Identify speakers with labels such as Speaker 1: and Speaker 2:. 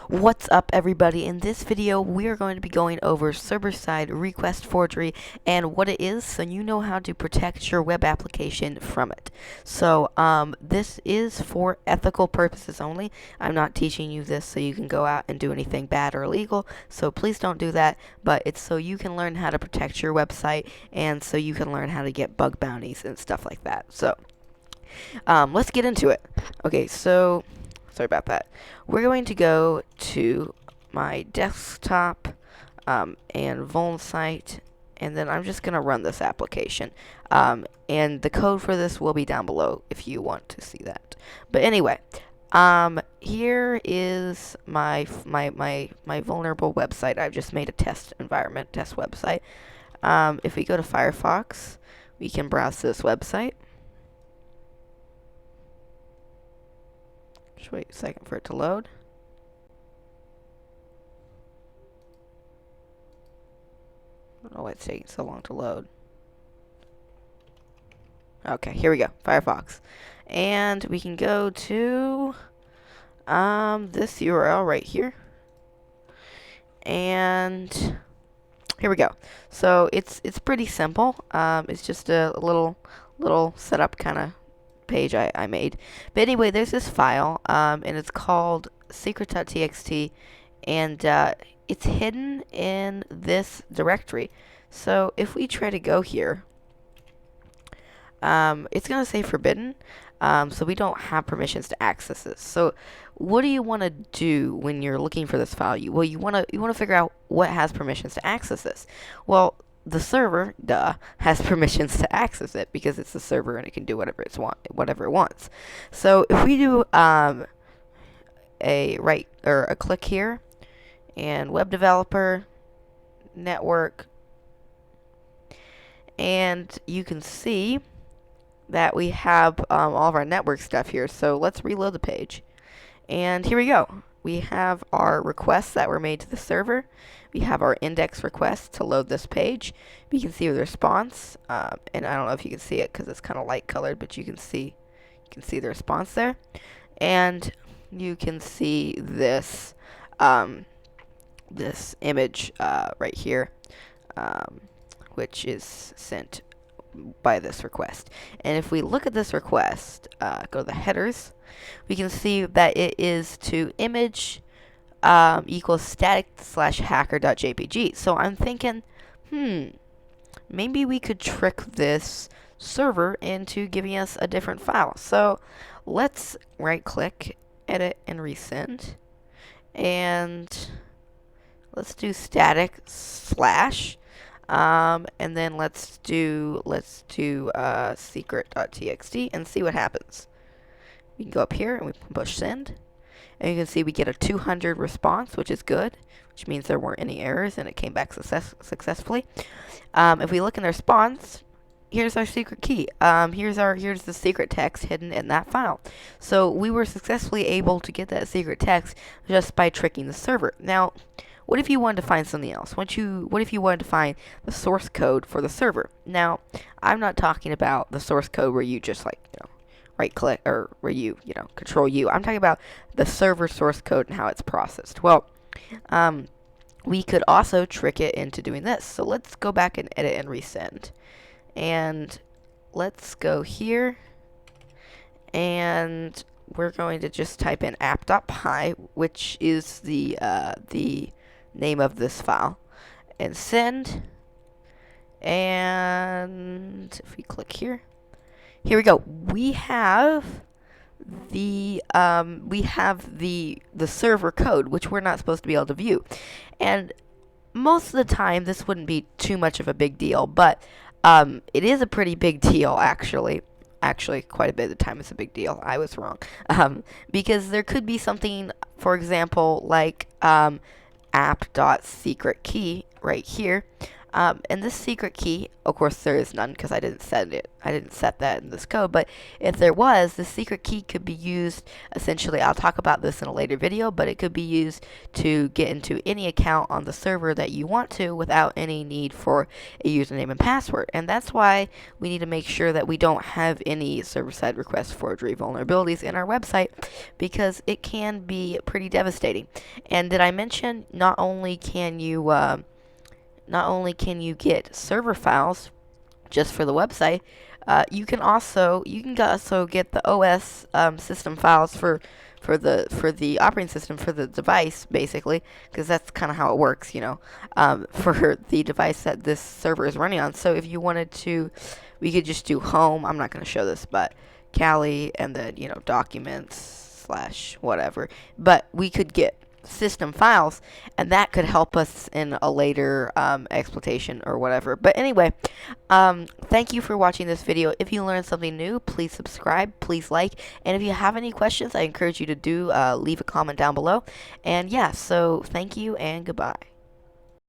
Speaker 1: What's up, everybody? In this video we are going to be going over server-side request forgery and what it is, so you know how to protect your web application from it. So this is for ethical purposes only. I'm not teaching you this so you can go out and do anything bad or illegal, so please don't do that, but it's so you can learn how to protect your website and so you can learn how to get bug bounties and stuff like that. So let's get into it. Okay, so sorry about that. We're going to go to my desktop and vuln site, and then I'm just going to run this application. And the code for this will be down below if you want to see that. But anyway, here is my vulnerable website. I've just made a test environment, test website. If we go to Firefox, we can browse this website. Just wait a second for it to load. I don't know why it's taking so long to load. Okay, here we go, Firefox. And we can go to this URL right here. And here we go. So it's pretty simple. It's just a little setup kind of page I made. But anyway, there's this file, and it's called secret.txt, and it's hidden in this directory. So if we try to go here, it's going to say forbidden, so we don't have permissions to access this. So what do you want to do when you're looking for this file? You want to figure out what has permissions to access this. Well, the server, has permissions to access it because it's a server and it can do whatever it wants. So if we do a click here, and web developer, network, and you can see that we have all of our network stuff here. So let's reload the page, and here we go. We have our requests that were made to the server. We have our index request to load this page. We can see the response, and I don't know if you can see it because it's kind of light colored, but you can see the response there, and you can see this this image right here, which is sent by this request. And if we look at this request, go to the headers, we can see that it is to image equals static/hacker.jpg. So I'm thinking, maybe we could trick this server into giving us a different file. So let's right click, edit, and resend, and let's do static slash, and then let's do secret.txt and see what happens. We can go up here and we can push send, and you can see we get a 200 response, which is good, which means there weren't any errors and it came back successfully. If we look in the response, here's our secret key. Here's the secret text hidden in that file. So we were successfully able to get that secret text just by tricking the server. Now, what if you wanted to find something else? What if you wanted to find the source code for the server? Now, I'm not talking about the source code where you just right click, or where you control U. I'm talking about the server source code and how it's processed. Well, we could also trick it into doing this. So let's go back and edit and resend. And let's go here, and we're going to just type in app.py, which is the name of this file, and send. And if we click here, here we go. We have the server code, which we're not supposed to be able to view. And most of the time, this wouldn't be too much of a big deal, but it is a pretty big deal, actually. Actually, quite a bit of the time it's a big deal. I was wrong. Because there could be something, for example, like app.secretkey right here. And this secret key, of course, there is none because I didn't set it. I didn't set that in this code. But if there was, the secret key could be used. Essentially, I'll talk about this in a later video, but it could be used to get into any account on the server that you want to without any need for a username and password. And that's why we need to make sure that we don't have any server-side request forgery vulnerabilities in our website, because it can be pretty devastating. And did I mention not only can you get server files just for the website, you can also get the OS system files for the operating system for the device, basically, because that's kind of how it works, for the device that this server is running on. So if you wanted to, we could just do home. I'm not going to show this, but Kali, and then documents / whatever. But we could get system files, and that could help us in a later exploitation or whatever. But anyway, thank you for watching this video. If you learned something new, please subscribe, please like, and if you have any questions, I encourage you to leave a comment down below. And yeah, so thank you and goodbye.